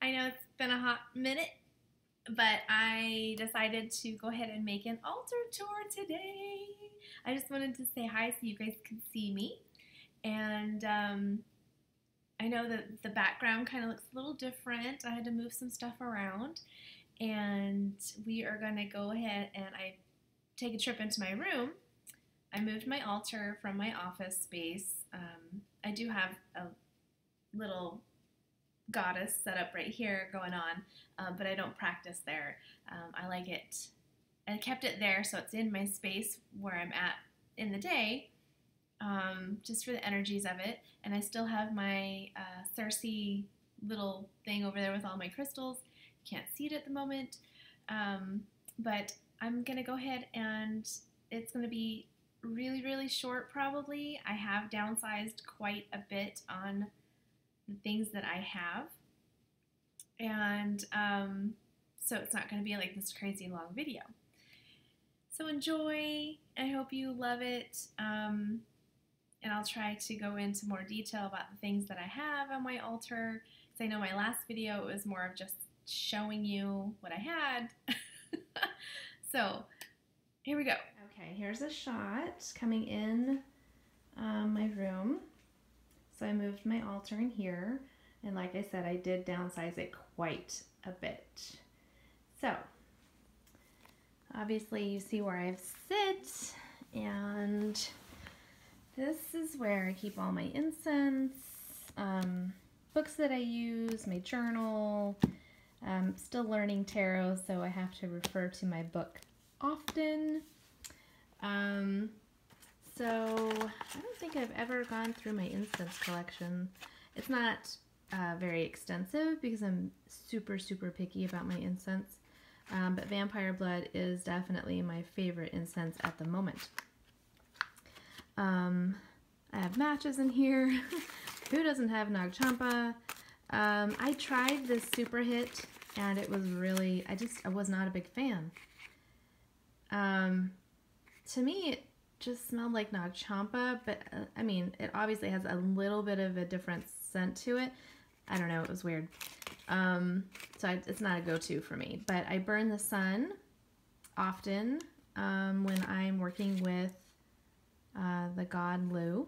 I know it's been a hot minute, but I decided to go ahead and make an altar tour today. I just wanted to say hi so you guys could see me. And I know that the background kind of looks a little different. I had to move some stuff around. And we are going to go ahead and I take a trip into my room. I moved my altar from my office space. I do have a little goddess set up right here going on, but I don't practice there. I like it. I kept it there so it's in my space where I'm at in the day, just for the energies of it. And I still have my Cersei little thing over there with all my crystals. Can't see it at the moment, but I'm gonna go ahead and it's gonna be really short probably. I have downsized quite a bit on the things that I have, and so it's not going to be like this crazy long video. So enjoy. I hope you love it, and I'll try to go into more detail about the things that I have on my altar, because I know my last video it was more of just showing you what I had. So here we go. Okay, here's a shot coming in my room. So I moved my altar in here, and like I said, I did downsize it quite a bit. So obviously you see where I sit, and this is where I keep all my incense, books that I use, my journal. I'm still learning tarot, so I have to refer to my book often. So I don't think I've ever gone through my incense collection. It's not very extensive because I'm super picky about my incense, but Vampire Blood is definitely my favorite incense at the moment. I have matches in here. Who doesn't have Nag Champa? I tried this super hit and it was really, I was not a big fan. To me, it just smelled like Nag Champa, but I mean, it obviously has a little bit of a different scent to it. I don't know, it was weird. It's not a go-to for me, but I burn the sun often when I'm working with the god Lu.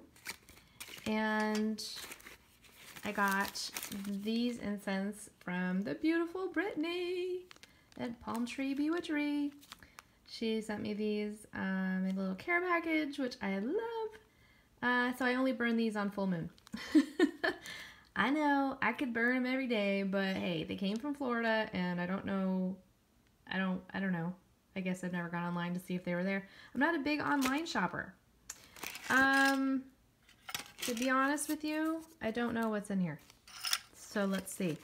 And I got these incense from the beautiful Brittany at Palm Tree Bewitchery. She sent me these in a little care package, which I love. So I only burn these on full moon. I know, I could burn them every day, but hey, they came from Florida, and I don't know. I don't know. I guess I've never gone online to see if they were there. I'm not a big online shopper. To be honest with you, I don't know what's in here. So let's see.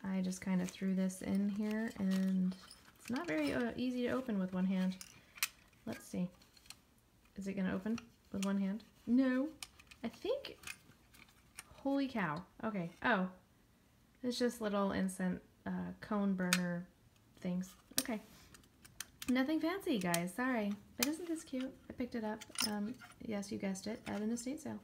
I just kind of threw this in here, and it's not very easy to open with one hand. Let's see. Is it going to open with one hand? No. I think... Holy cow. Okay. Oh. It's just little incense cone burner things. Okay. Nothing fancy, guys. Sorry. But isn't this cute? I picked it up. Yes, you guessed it. At an estate sale.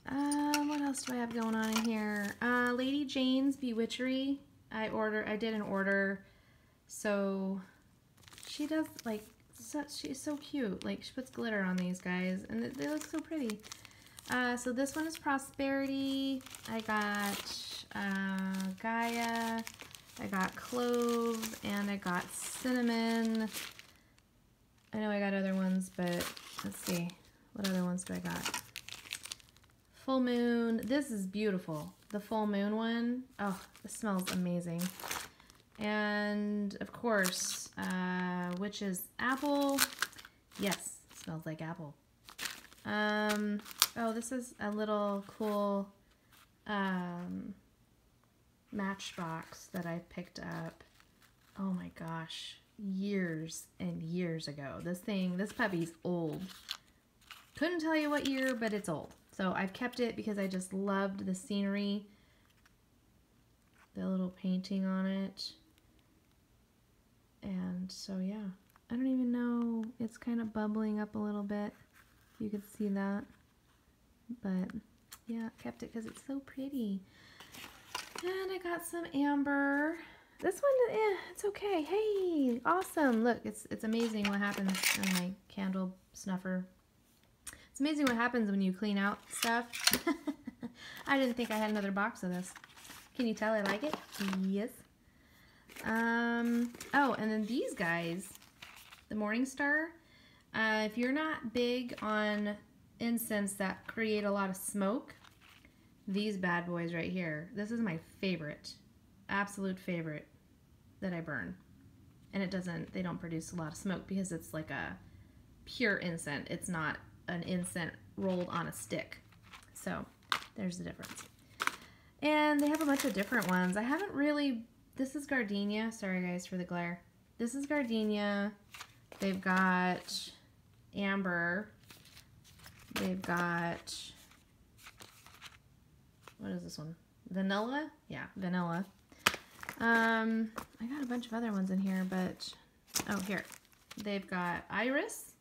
What else do I have going on in here? Lady Jane's Bewitchery. I did an order. So she does like she's so cute. Like she puts glitter on these guys, and they look so pretty. So this one is Prosperity. I got Gaia. I got Clove, and I got Cinnamon. I know I got other ones, but let's see. What other ones do I got? Full Moon. This is beautiful. The Full Moon one. Oh, this smells amazing. And of course, Witch's Apple. Yes, it smells like apple. Oh, this is a little cool matchbox that I picked up. Oh my gosh, years and years ago. This puppy's old. Couldn't tell you what year, but it's old. So I've kept it because I just loved the scenery. The little painting on it. And so yeah, I don't even know, it's kind of bubbling up a little bit. You could see that. But yeah, kept it because it's so pretty. And I got some amber. This one, it's okay. Hey, awesome. Look, it's amazing what happens in my candle snuffer. It's amazing what happens when you clean out stuff. I didn't think I had another box of this. Can you tell I like it? Yes. Oh, and then these guys, the Morning Star. If you're not big on incense that create a lot of smoke, these bad boys right here, this is my favorite, absolute favorite that I burn. And they don't produce a lot of smoke because it's like a pure incense. It's not an incense rolled on a stick. So there's the difference. And they have a bunch of different ones. I haven't really, this is Gardenia. Sorry guys for the glare. This is Gardenia. They've got amber. They've got, what is this one? Vanilla? Yeah, vanilla. I got a bunch of other ones in here, but, oh, here. They've got iris.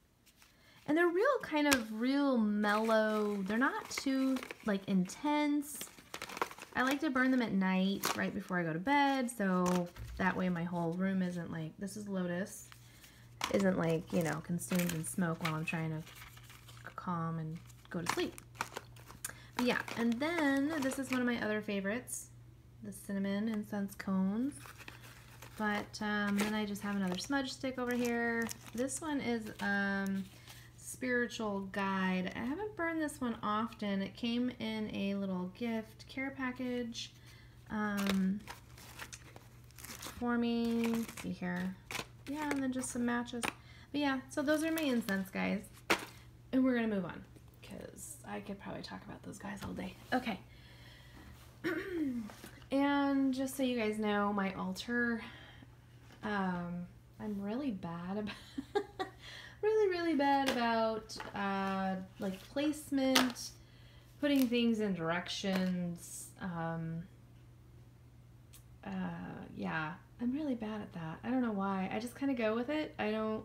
And they're real mellow. They're not too, like, intense. I like to burn them at night, right before I go to bed, so that way my whole room isn't like, this is Lotus, isn't like, you know, consumed in smoke while I'm trying to calm and go to sleep. But yeah, and then this is one of my other favorites, the cinnamon incense cones. But then I just have another smudge stick over here. This one is Spiritual Guide. I haven't burned this one often. It came in a little gift care package for me. Let's see here. Yeah, and then just some matches. But yeah, so those are my incense, guys. And we're going to move on because I could probably talk about those guys all day. Okay. And just so you guys know, my altar, I'm really bad about really bad about like placement, putting things in directions. Yeah, I'm really bad at that. I don't know why. I just kind of go with it. I don't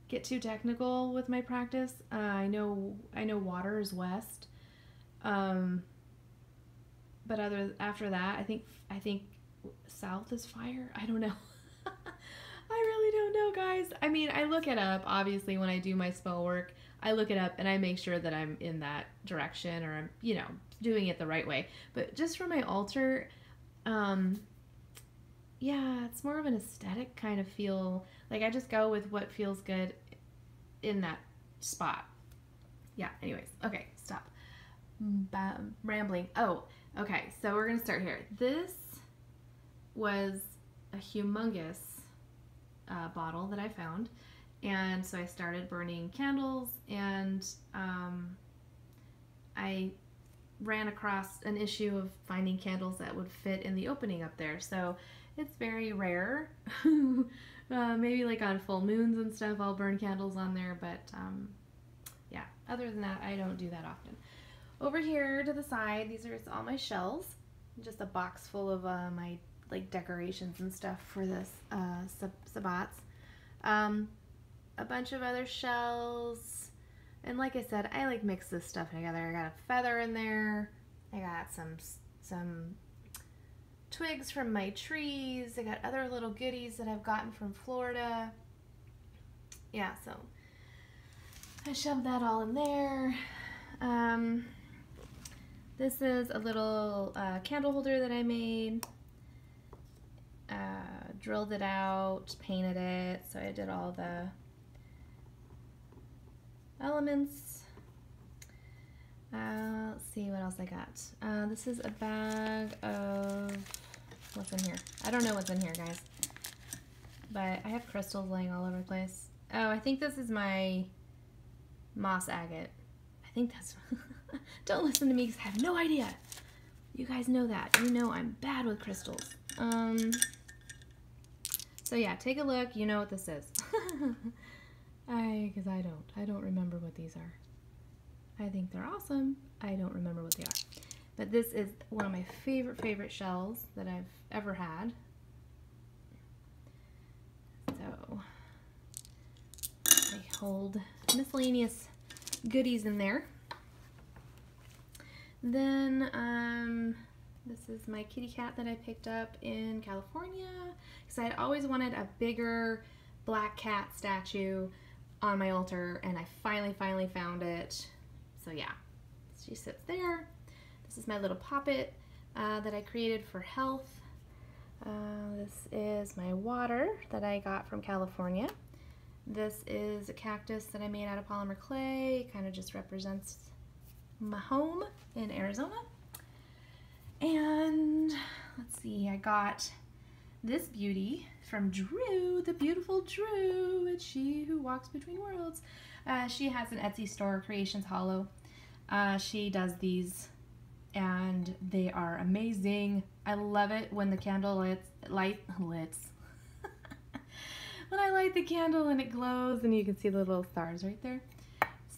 get too technical with my practice. I know water is west. But after that, I think south is fire. I don't know. I really don't know, guys. I mean, I look it up, obviously, when I do my spell work. I look it up and I make sure that I'm in that direction or I'm, you know, doing it the right way. But just for my altar, yeah, it's more of an aesthetic kind of feel. Like, I just go with what feels good in that spot. Yeah, anyways. Okay, stop. Rambling. Oh, okay, so we're going to start here. This was a humongous bottle that I found, and so I started burning candles, and I ran across an issue of finding candles that would fit in the opening up there, so it's very rare. Maybe like on full moons and stuff I'll burn candles on there, but yeah, other than that I don't do that often. Over here to the side, these are all my shells, just a box full of my like decorations and stuff for this sabbats. A bunch of other shells, and like I said, I like mix this stuff together. I got a feather in there. I got some twigs from my trees. I got other little goodies that I've gotten from Florida. Yeah, so I shoved that all in there. This is a little candle holder that I made. Drilled it out, painted it, so I did all the elements. Let's see what else I got. This is a bag of, what's in here? I don't know what's in here, guys, but I have crystals laying all over the place. Oh, I think this is my moss agate. I think that's, don't listen to me because I have no idea. You guys know that. You know I'm bad with crystals. So yeah, take a look. You know what this is. Because I don't remember what these are. I think they're awesome. I don't remember what they are. But this is one of my favorite shells that I've ever had. So I hold miscellaneous goodies in there. Then This is my kitty cat that I picked up in California because I had always wanted a bigger black cat statue on my altar, and I finally found it. So yeah, she sits there. This is my little poppet that I created for health. This is my water that I got from California. This is a cactus that I made out of polymer clay. It kind of just represents my home in Arizona. And let's see, I got this beauty from Drew, the beautiful Drew. It's she who walks between worlds. She has an Etsy store, Creations Hollow. She does these and they are amazing. I love it when the candle when I light the candle and it glows and you can see the little stars right there.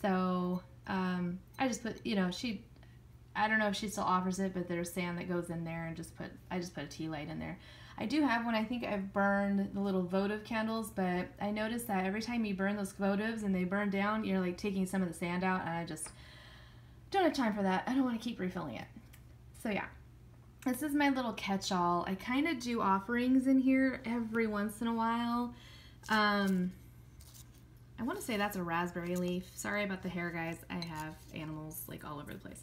So I just put, you know, I don't know if she still offers it, but there's sand that goes in there, and I just put a tea light in there. I do have one. I think I've burned the little votive candles, but I noticed that every time you burn those votives and they burn down, you're like taking some of the sand out, and I just don't have time for that. I don't want to keep refilling it. So yeah, this is my little catch-all. I kind of do offerings in here every once in a while. I want to say that's a raspberry leaf. Sorry about the hair, guys. I have animals like all over the place.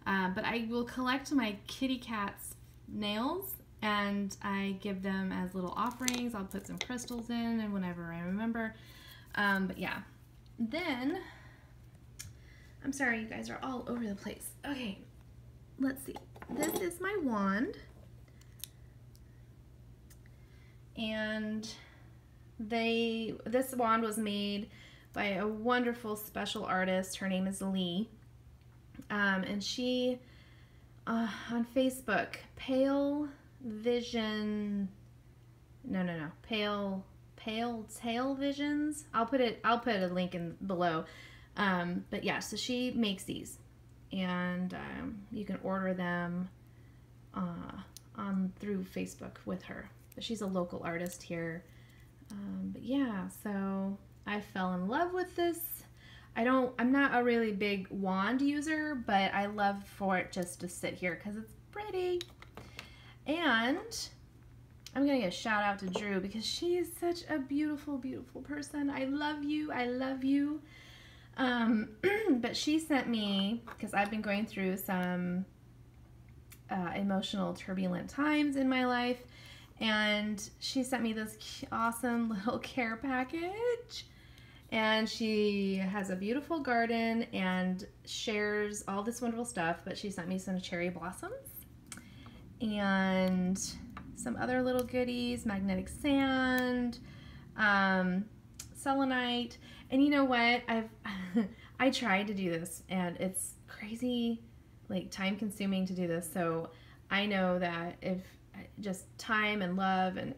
But I will collect my kitty cat's nails and I give them as little offerings. I'll put some crystals in and whenever I remember. But yeah, then, I'm sorry, you guys are all over the place. Okay, let's see. This is my wand. And this wand was made by a wonderful special artist. Her name is Lee. And she, on Facebook, Pale Vision, Pale Tail Visions. I'll put a link in below. But yeah, so she makes these, and you can order them through Facebook with her. But she's a local artist here. But yeah, so I fell in love with this. I'm not a really big wand user, but I love for it just to sit here because it's pretty. And I'm going to give a shout out to Drew because she is such a beautiful, beautiful person. I love you. I love you. But she sent me, because I've been going through some emotional turbulent times in my life, and she sent me this awesome little care package. And she has a beautiful garden and shares all this wonderful stuff, but she sent me some cherry blossoms and some other little goodies, magnetic sand, selenite. And you know what? I tried to do this, and it's crazy, like, time consuming to do this. So I know that if just time and love and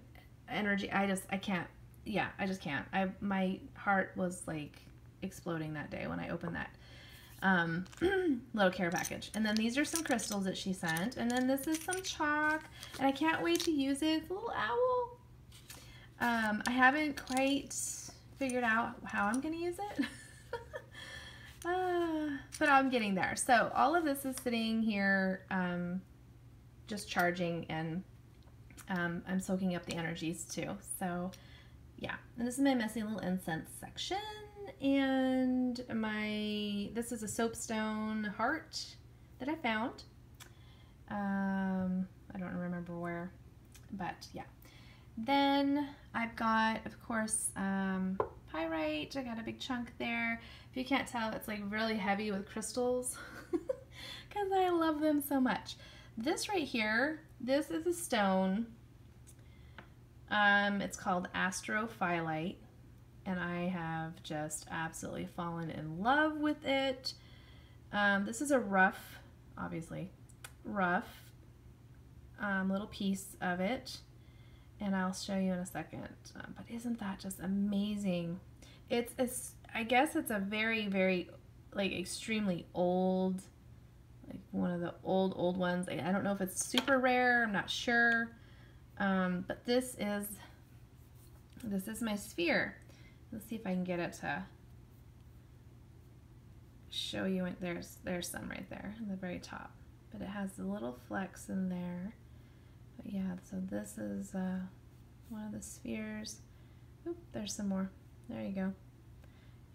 energy, I can't. Yeah, I just can't. My heart was like exploding that day when I opened that little care package. And then these are some crystals that she sent. And then this is some chalk. And I can't wait to use it. It's a little owl. I haven't quite figured out how I'm going to use it. But I'm getting there. So all of this is sitting here just charging, and I'm soaking up the energies too. So yeah, and this is my messy little incense section, and this is a soapstone heart that I found. I don't remember where, but yeah. Then I've got, of course, pyrite. I got a big chunk there. If you can't tell, it's like really heavy with crystals because I love them so much. This right here, this is a stone. It's called astrophyllite, and I have just absolutely fallen in love with it. This is a rough, obviously, rough little piece of it, and I'll show you in a second. But isn't that just amazing? I guess it's a very, very, like, extremely old, like one of the old ones. I don't know if it's super rare. I'm not sure. But this is my sphere. Let's see if I can get it to show you. There's some right there at the very top. but it has the little flecks in there. But yeah, so this is one of the spheres. Oop, there's some more. There you go.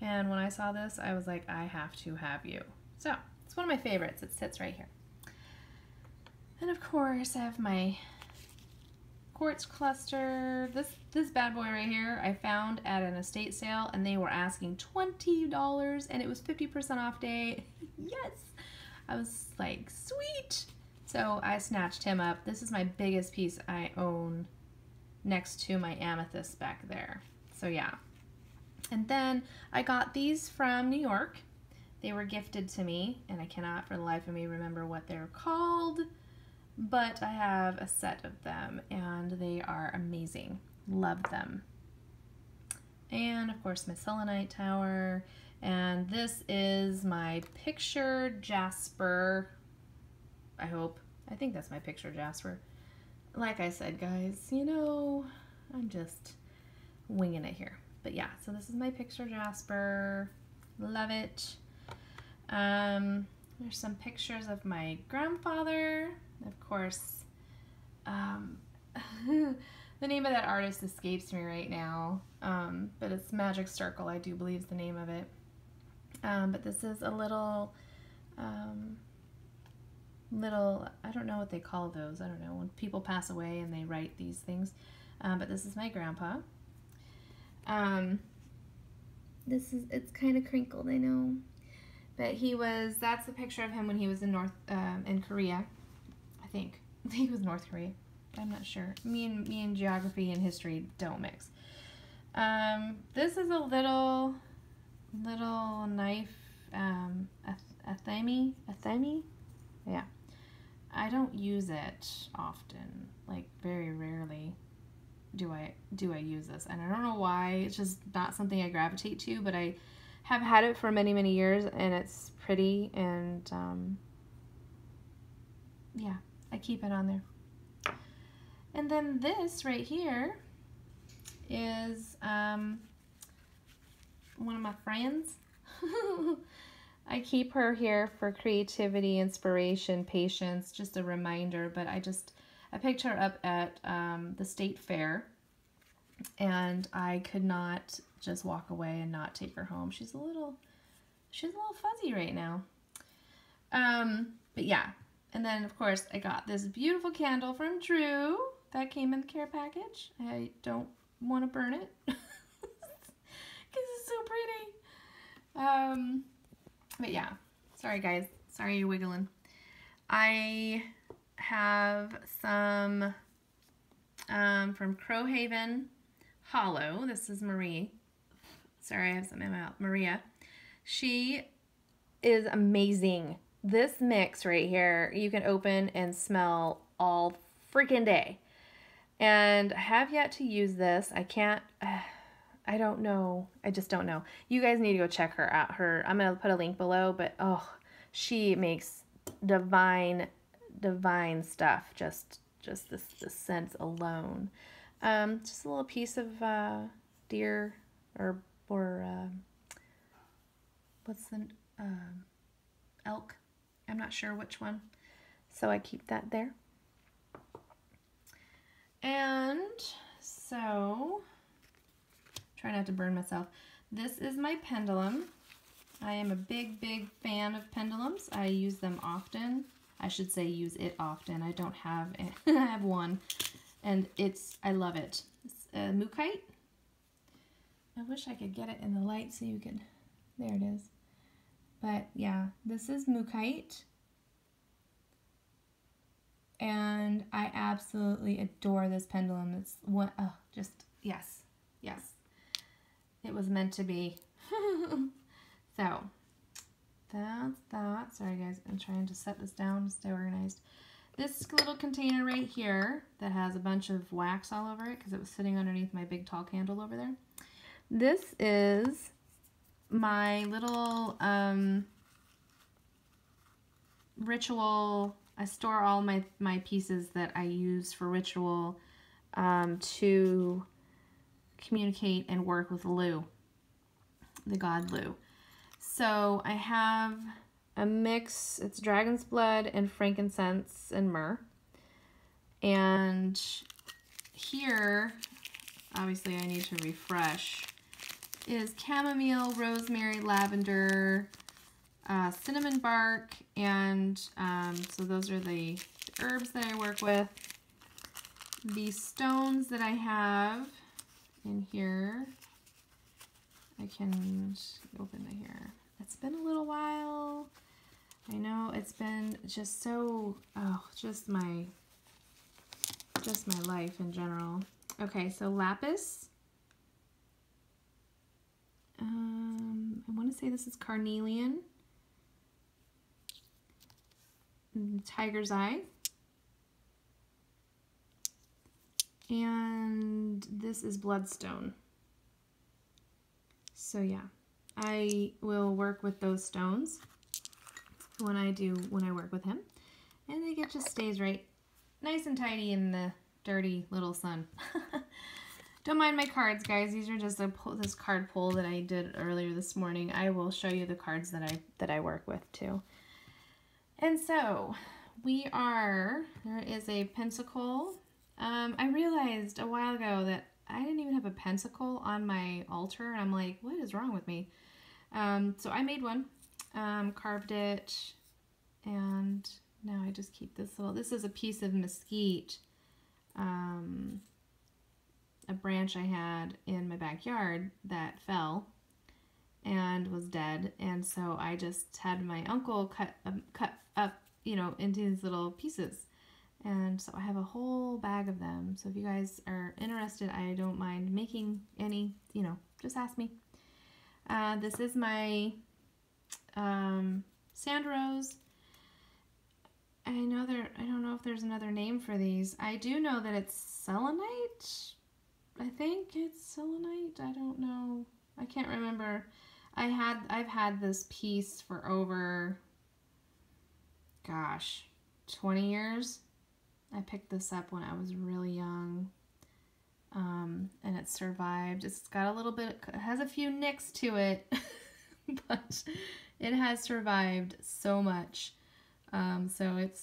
And when I saw this, I was like, I have to have you. So it's one of my favorites. It sits right here. And of course, I have my Quartz Cluster. This bad boy right here, I found at an estate sale, and they were asking $20, and it was 50% off day. Yes! I was like, sweet! So I snatched him up. This is my biggest piece I own next to my amethyst back there. So yeah. And then I got these from New York. They were gifted to me, and I cannot for the life of me remember what they're called, but I have a set of them, and they are amazing. Love them. And of course my Selenite Tower, and this is my picture jasper. I hope. I think that's my picture jasper. Like I said, guys, you know, I'm just winging it here. But yeah, so this is my picture jasper. Love it. There's some pictures of my grandfather. Of course, the name of that artist escapes me right now, but it's Magic Circle, I do believe is the name of it. But this is a little, I don't know what they call those. I don't know, when people pass away and they write these things. But this is my grandpa. It's kind of crinkled, I know. But that's a picture of him when he was in Korea, I think. He was North Korea. I'm not sure. Me and geography and history don't mix. This is a little knife, a thymie? Yeah. I don't use it often, like very rarely do I use this, and I don't know why. It's just not something I gravitate to, but I have had it for many, many years, and it's pretty, and yeah, I keep it on there. And then this right here is one of my friends. I keep her here for creativity, inspiration, patience, just a reminder, but I picked her up at the state fair, and I could not just walk away and not take her home. She's a little fuzzy right now. But yeah, and then of course I got this beautiful candle from Drew that came in the care package. I don't want to burn it because it's so pretty. But yeah, sorry guys, sorry you're wiggling. I have some from Crowhaven Hollow. This is Marie. Sorry, I have something in my mouth. Maria. She is amazing. This mix right here, you can open and smell all freaking day. And I have yet to use this. I can't, I don't know. I just don't know. You guys need to go check her out. I'm going to put a link below, but oh, she makes divine stuff. Just the scents alone. Just a little piece of deer or what's the elk? I'm not sure which one. So I keep that there. And so, try not to burn myself. This is my pendulum. I am a big fan of pendulums. I use them often. I should say use it often. I don't have it. I have one, and I love it. It's a Mookite. I wish I could get it in the light so you could, there it is. But yeah, this is Mookite. And I absolutely adore this pendulum. It's one, oh, just, yes. It was meant to be. So, that's that. Sorry guys, I'm trying to set this down to stay organized. This little container right here that has a bunch of wax all over it because it was sitting underneath my big tall candle over there. This is my little ritual. I store all my pieces that I use for ritual to communicate and work with Lu, the god Lu. So I have a mix. It's dragon's blood and frankincense and myrrh. And here, obviously I need to refresh, is chamomile, rosemary, lavender, cinnamon bark, and so those are the herbs that I work with. The stones that I have in here, I can open it here. It's been a little while. I know it's been just so, just my life in general. Okay, so lapis. I want to say this is carnelian. Tiger's eye. And this is bloodstone. So yeah, I will work with those stones when I work with him. And it just stays right nice and tidy in the dirty little sun. Don't mind my cards, guys. These are just this card pull that I did earlier this morning. I will show you the cards that I work with too. And so there is a pentacle. I realized a while ago that I didn't even have a pentacle on my altar, and I'm like, what is wrong with me? So I made one, carved it, and now I just keep this is a piece of mesquite, a branch I had in my backyard that fell and was dead, and so I just had my uncle cut up, into these little pieces. And so I have a whole bag of them. So if you guys are interested, I don't mind making any, just ask me. This is my sand rose. I don't know if there's another name for these. I do know that it's selenite. I think it's selenite. I don't know. I can't remember. I've had this piece for over, 20 years. I picked this up when I was really young, and it survived. It's got it has a few nicks to it, but it has survived so much. So it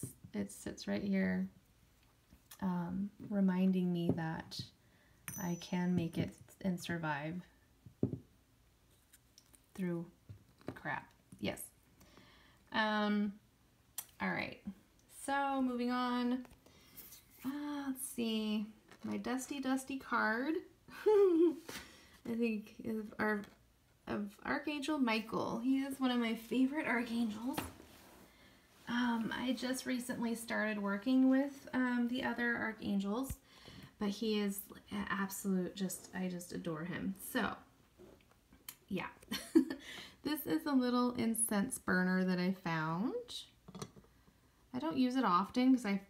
sits right here, reminding me that I can make it and survive through crap. Yes. All right. So moving on. Let's see, my dusty card, I think of Archangel Michael. He is one of my favorite archangels. I just recently started working with the other archangels, but he is absolute, I just adore him. So, yeah. This is a little incense burner that I found. I don't use it often because I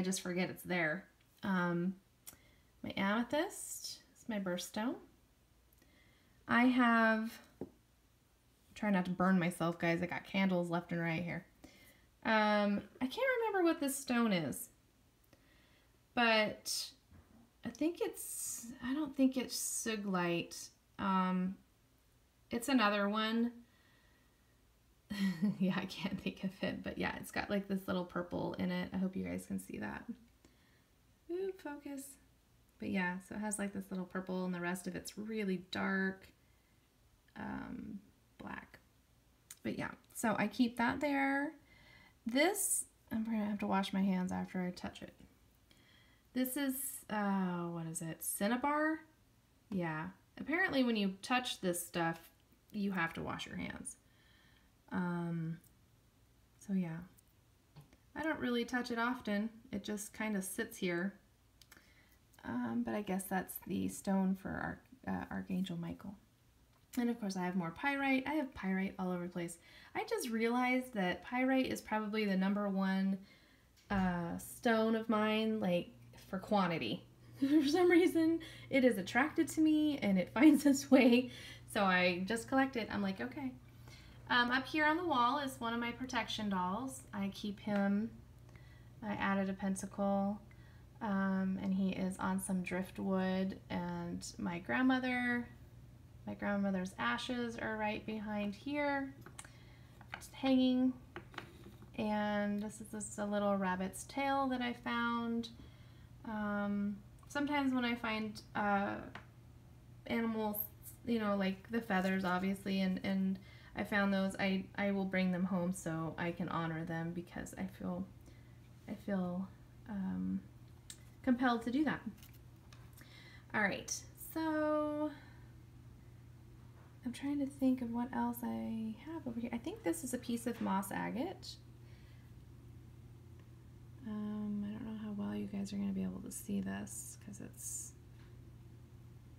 just forget it's there. My amethyst is my birthstone. I have, try not to burn myself, guys. I got candles left and right here. I can't remember what this stone is, but I don't think it's suglite. It's another one. Yeah, I can't think of it, but yeah, it's got like this little purple in it. I hope you guys can see that. Ooh, focus. But yeah, so it has like this little purple, and the rest of it's really dark black. But yeah, so I keep that there. This, I'm gonna have to wash my hands after I touch it. This is, what is it? Cinnabar? Yeah. Apparently when you touch this stuff, you have to wash your hands. So yeah, I don't really touch it often. It just kind of sits here. But I guess that's the stone for Archangel Michael. And of course I have more pyrite. I have pyrite all over the place. I just realized that pyrite is probably the #1 stone of mine, like for quantity. For some reason, it is attracted to me and it finds its way. So I just collect it. I'm like, okay. Up here on the wall is one of my protection dolls. I keep him. I added a pentacle, and he is on some driftwood, and my grandmother's ashes are right behind here. hanging. And this is just a little rabbit's tail that I found. Sometimes when I find animals, you know, like the feathers obviously, and I found those, I will bring them home so I can honor them, because I feel compelled to do that. All right, so I'm trying to think of what else I have over here. I think this is a piece of moss agate. I don't know how well you guys are going to be able to see this, because it's,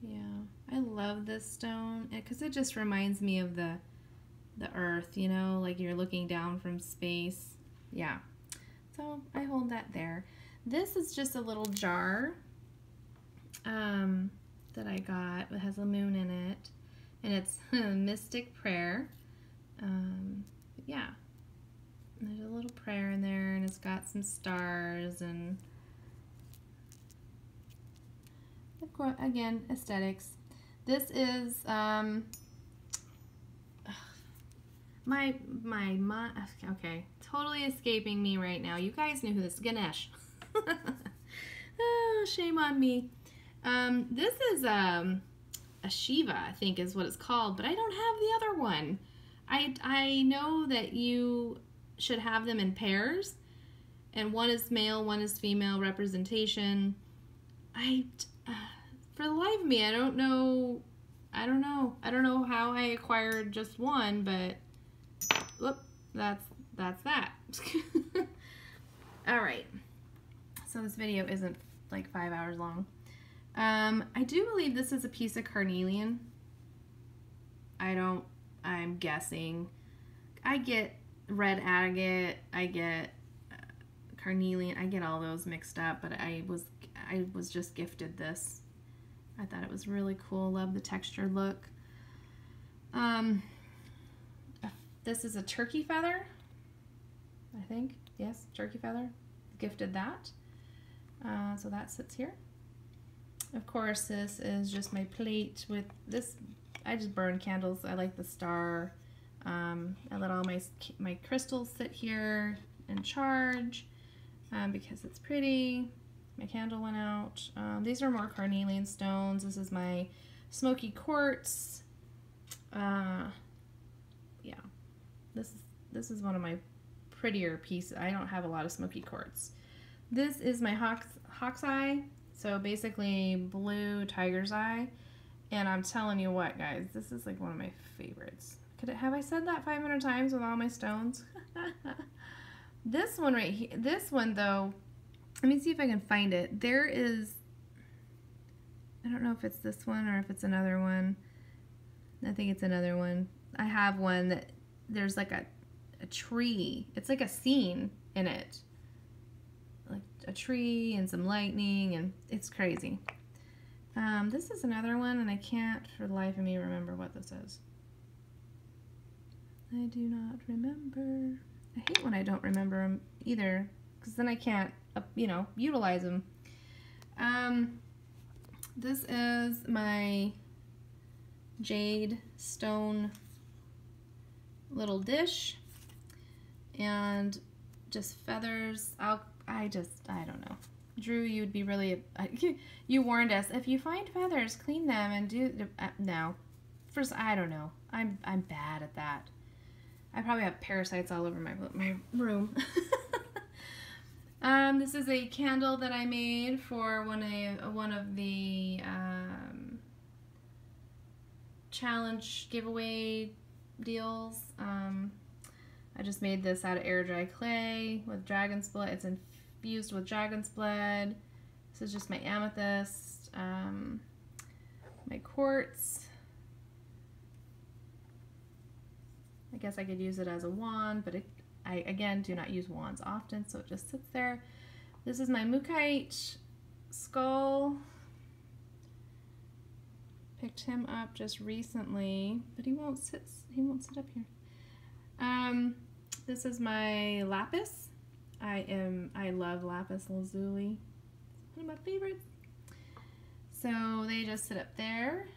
yeah, I love this stone because it just reminds me of the earth, you know, like you're looking down from space. Yeah, so I hold that there. This is just a little jar that I got. It has a moon in it, and it's Mystic Prayer. Yeah, there's a little prayer in there, and it's got some stars, and of course, again, aesthetics. This is okay, totally escaping me right now. You guys know who this is. Ganesh. Oh, shame on me. This is a Shiva, I think is what it's called, but I don't have the other one. I know that you should have them in pairs, and one is male, one is female representation. For the life of me, I don't know how I acquired just one, but whoop, that's that. All right, so this video isn't like 5 hours long. I do believe this is a piece of carnelian. I'm guessing. I get red agate, I get carnelian, I get all those mixed up, but I was just gifted this. I thought it was really cool. Love the texture look. This is a turkey feather, I think. Yes, turkey feather. Gifted that. So that sits here. Of course, this is just my plate with this. I just burn candles. I like the star. I let all my crystals sit here and charge because it's pretty. My candle went out. These are more carnelian stones. This is my Smoky Quartz. Yeah, this is one of my prettier pieces. I don't have a lot of Smoky Quartz. This is my hawk's eye. So basically blue tiger's eye. And I'm telling you what, guys, this is like one of my favorites. Have I said that 500 times with all my stones? This one right here, this one though, let me see if I can find it. There is, I don't know if it's this one or if it's another one. I think it's another one. I have one that there's like a tree. It's like a scene in it. Like a tree and some lightning, and it's crazy. This is another one, and I can't for the life of me remember what this is. I do not remember. I hate when I don't remember them either, because then I can't, you know, utilize them. This is my jade stone little dish, and just feathers. I don't know. Drew, you'd be really, you warned us, if you find feathers, clean them and do, no. First, I don't know. I'm bad at that. I probably have parasites all over my room. This is a candle that I made for one of the challenge giveaway deals. I just made this out of air dry clay with dragon's blood. It's infused with dragon's blood. This is just my amethyst, my quartz. I guess I could use it as a wand, but I again do not use wands often, so it just sits there. This is my Mukite skull. Picked him up just recently, but he won't sit up here. This is my lapis. I love lapis lazuli. One of my favorites. So they just sit up there.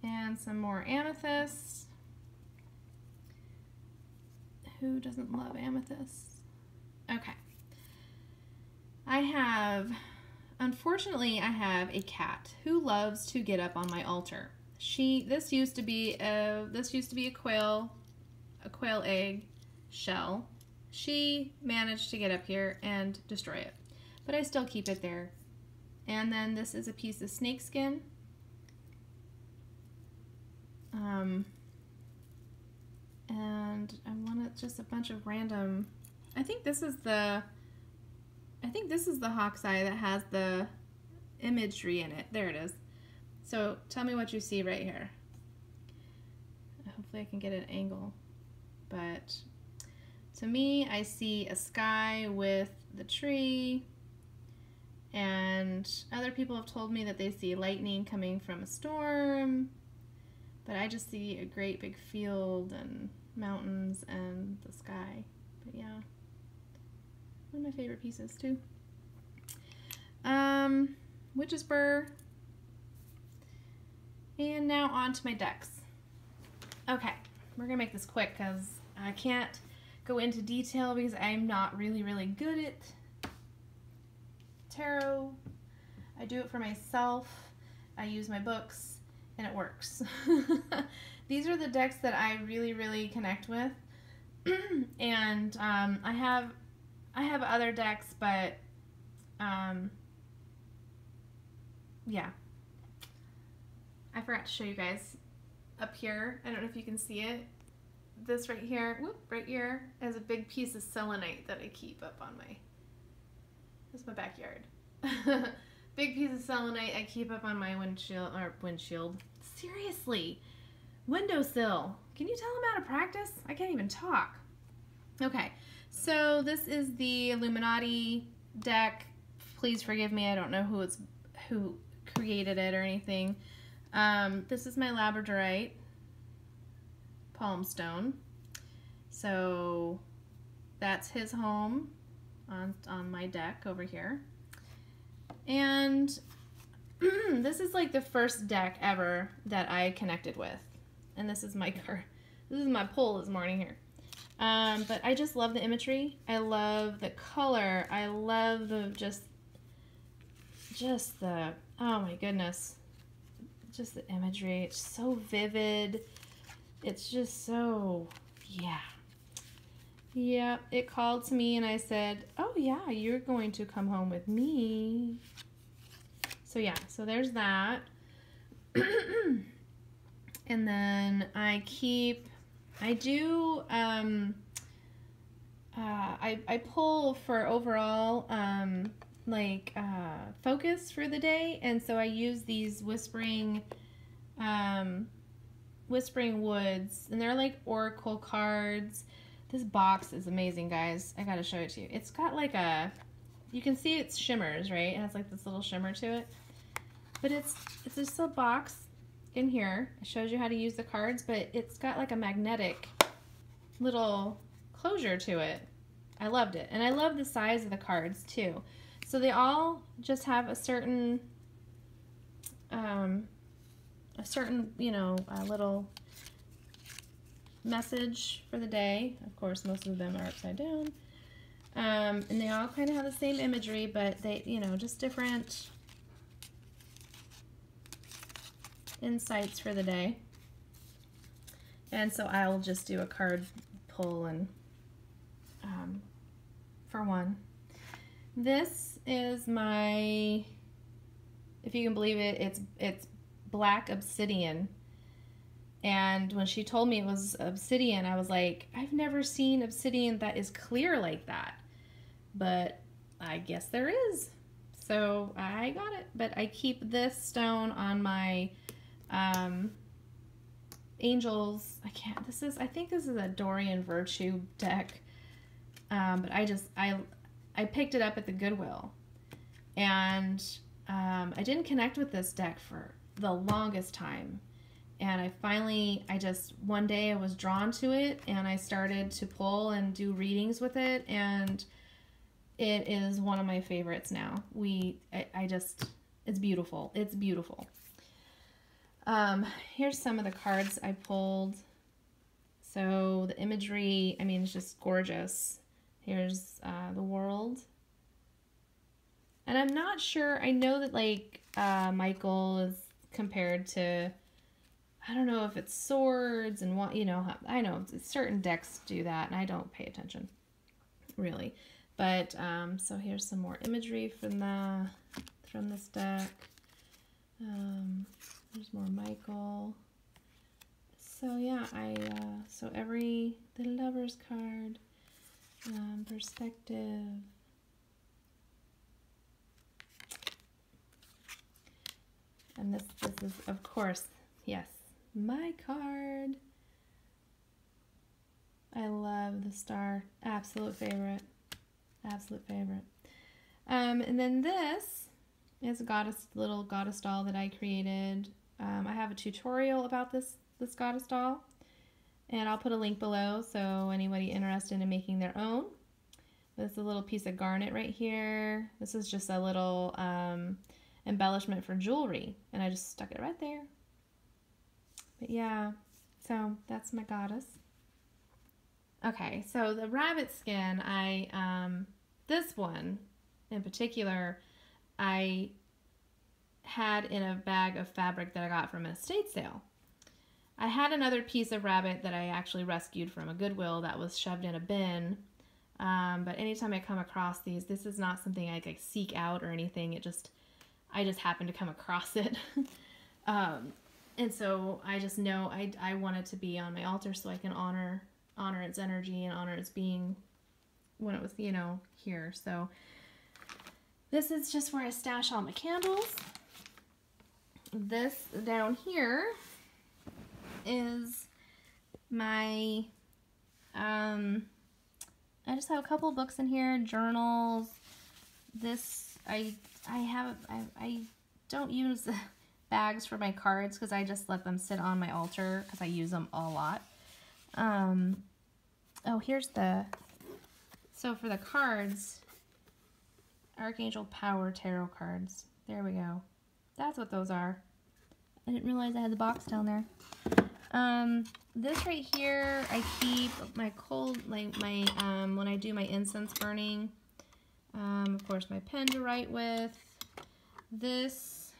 And some more amethyst. Who doesn't love amethyst? Okay. Unfortunately, I have a cat who loves to get up on my altar. This used to be a quail egg shell. She managed to get up here and destroy it, but I still keep it there. And then this is a piece of snake skin. And I wanted just a bunch of random. I think this is the hawk's eye that has the imagery in it. There it is. So tell me what you see right here. Hopefully I can get an angle. But to me, I see a sky with the tree, and other people have told me that they see lightning coming from a storm, but I just see a great big field and mountains and the sky. But yeah, one of my favorite pieces too. Witch's Burr. And now on to my decks. Okay, we're gonna make this quick because I can't go into detail because I'm not really good at tarot. I do it for myself. I use my books and it works. These are the decks that I really connect with. And I have other decks, but yeah. I forgot to show you guys up here. I don't know if you can see it. This right here, right here, is a big piece of selenite that I keep up on my, this is my backyard. Big piece of selenite I keep up on my windshield. Seriously, windowsill. Can you tell them how to practice? I can't even talk. Okay, so this is the Illuminati deck. Please forgive me, I don't know who created it or anything. This is my labradorite palm stone. So that's his home on my deck over here. And this is like the first deck ever that I connected with. And this is my pull this morning here. But I just love the imagery. I love the color. I love the just the, oh my goodness. Just the imagery. It's so vivid. It's just so, yeah. Yeah, it called to me and I said, oh yeah, you're going to come home with me. So yeah, so there's that. And then I pull for overall focus for the day, and so I use these whispering woods, and they're like oracle cards. This box is amazing, guys. I gotta show it to you. It's got like you can see it's shimmers, right? It has like this little shimmer to it, but it's just a box in here. It shows you how to use the cards, but it's got like a magnetic little closure to it. I loved it, and I love the size of the cards too. So they all just have a certain little message for the day. Of course, most of them are upside down. And they all kind of have the same imagery, but they, just different insights for the day. And so I'll just do a card pull and for one. This is my, if you can believe it, it's black obsidian. And when she told me it was obsidian, I was like, I've never seen obsidian that is clear like that. But I guess there is. So I got it. But I keep this stone on my angels. I think this is a Dorian Virtue deck. But I picked it up at the Goodwill. And I didn't connect with this deck for the longest time. And one day I was drawn to it, and I started to pull and do readings with it, and it is one of my favorites now. It's beautiful. It's beautiful. Here's some of the cards I pulled. So the imagery, I mean, it's just gorgeous. Here's the world. And I'm not sure, I know that like Michael is compared to, I don't know if it's swords and what, you know, I know certain decks do that and I don't pay attention really. But so here's some more imagery from this deck. There's more Michael. So yeah, so the Lover's card, perspective. And this is, of course, yes, my card. I love the star. Absolute favorite. Absolute favorite. And then this is a little goddess doll that I created. I have a tutorial about this goddess doll, and I'll put a link below so anybody interested in making their own. This is a little piece of garnet right here. This is just a little embellishment for jewelry, and I just stuck it right there. But yeah, so that's my goddess. Okay, so the rabbit skin, this one in particular, I had in a bag of fabric that I got from an estate sale. I had another piece of rabbit that I actually rescued from a Goodwill that was shoved in a bin. But anytime I come across these, this is not something I like seek out or anything. I just happened to come across it. And so I just know I want it to be on my altar so I can honor its energy and honor its being when it was, you know, here. So this is just where I stash all my candles. This down here is my, I just have a couple of books in here, journals. This, I don't use bags for my cards because I just let them sit on my altar because I use them a lot. Oh, here's so for the cards, Archangel Power Tarot cards. There we go. That's what those are. I didn't realize I had the box down there. This right here, I keep my when I do my incense burning. Of course, my pen to write with. This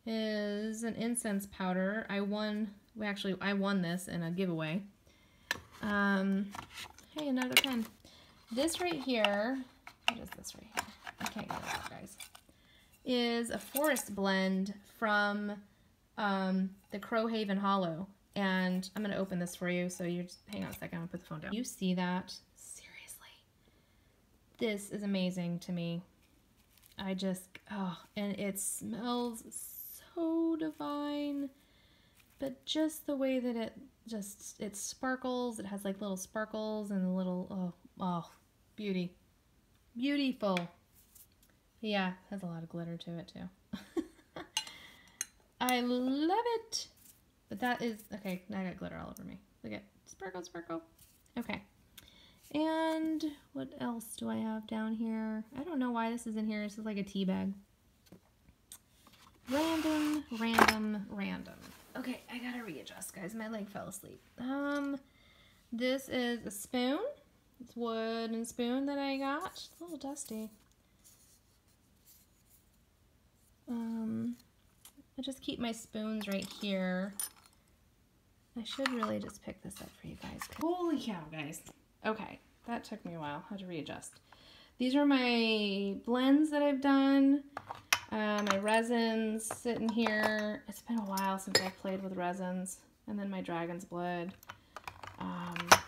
is an incense powder. I won this in a giveaway. Hey, another pen. This right here, what is this right here? I can't get it out, guys. Is a forest blend from the Crowhaven Hollow. And I'm going to open this for you, so you just hang on a second, I'll put the phone down. You see that? Seriously. This is amazing to me. I just, oh, and it smells so divine. But just the way that it sparkles, it has like little sparkles and a little, oh, beauty. Beautiful. Yeah, it has a lot of glitter to it too. I love it. But that is, okay, now I got glitter all over me. Look at, sparkle, sparkle. Okay. And what else do I have down here? I don't know why this is in here. This is like a tea bag. Random. Okay, I gotta readjust, guys. My leg fell asleep. This is a spoon. It's wooden spoon that I got. It's a little dusty. I just keep my spoons right here. I should really just pick this up for you guys. Holy cow, guys. Okay, that took me a while. I had to readjust. These are my blends that I've done. My resins sitting here. It's been a while since I've played with resins. And then my dragon's blood. And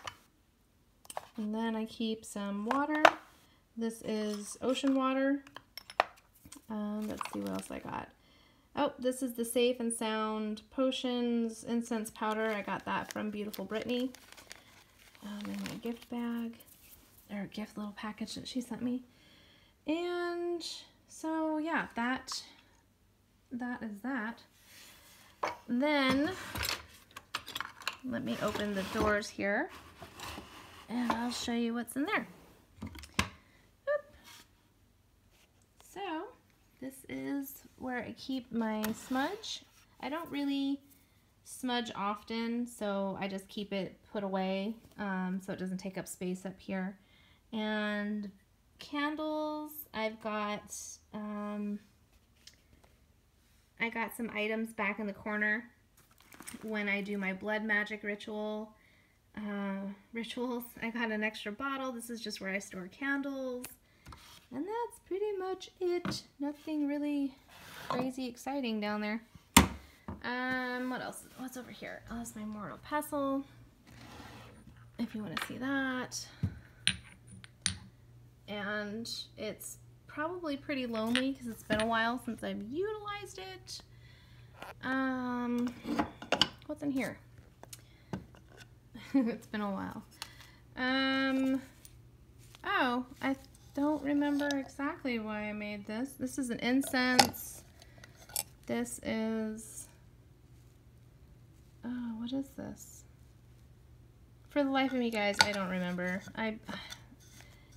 then I keep some water. This is ocean water. Let's see what else I got. Oh, this is the Safe and Sound Potions Incense Powder. I got that from Beautiful Brittany. In my gift bag. Or gift little package that she sent me. And so, yeah, that is that. Then, let me open the doors here. And I'll show you what's in there. Oop. So, this is where I keep my smudge. I don't really smudge often, so I just keep it put away so it doesn't take up space up here. And candles, I got some items back in the corner when I do my blood magic rituals. I got an extra bottle. This is just where I store candles. And that's pretty much it. Nothing really crazy exciting down there. What else? What's over here? Oh, that's my mortal pestle, if you want to see that. And it's probably pretty lonely because it's been a while since I've utilized it. What's in here? It's been a while. Oh, I don't remember exactly why I made this. This is an incense. This is, oh, what is this? For the life of me, guys, I don't remember.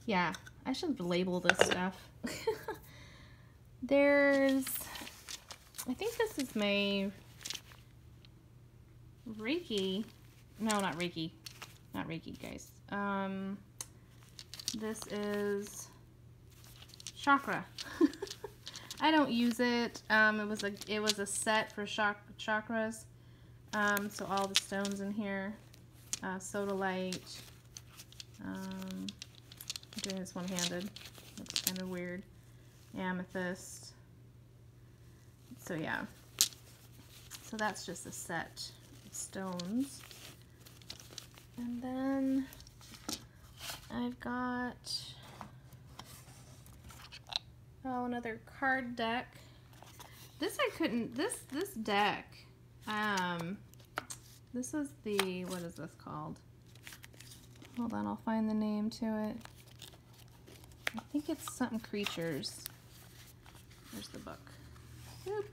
Yeah, I should label this stuff. There's, I think this is my Reiki. No, not Reiki. Not Reiki, guys. This is chakra. I don't use it. It was a set for chakras. So all the stones in here. Sodalite. I'm doing this one-handed. Looks kind of weird. Amethyst. So yeah. So that's just a set of stones. And then I've got, oh, another card deck. This deck, this is the, what is this called? Hold on, I'll find the name to it. I think it's something creatures. There's the book. Boop.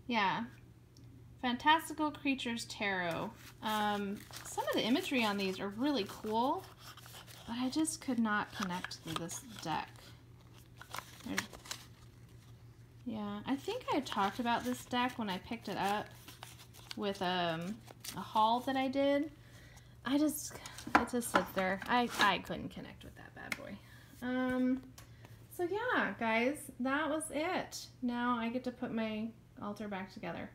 Yeah. Fantastical Creatures Tarot. Some of the imagery on these are really cool, but I just could not connect to this deck. Yeah, I think I talked about this deck when I picked it up with a haul that I did. It just sits there. I couldn't connect with that bad boy. So yeah, guys, that was it. Now I get to put my altar back together.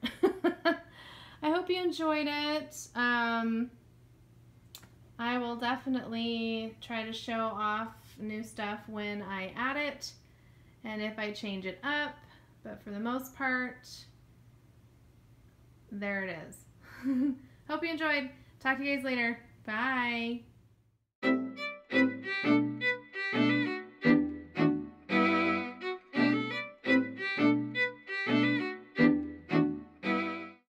I hope you enjoyed it. I will definitely try to show off new stuff when I add it and if I change it up, but for the most part, there it is. Hope you enjoyed. Talk to you guys later. Bye.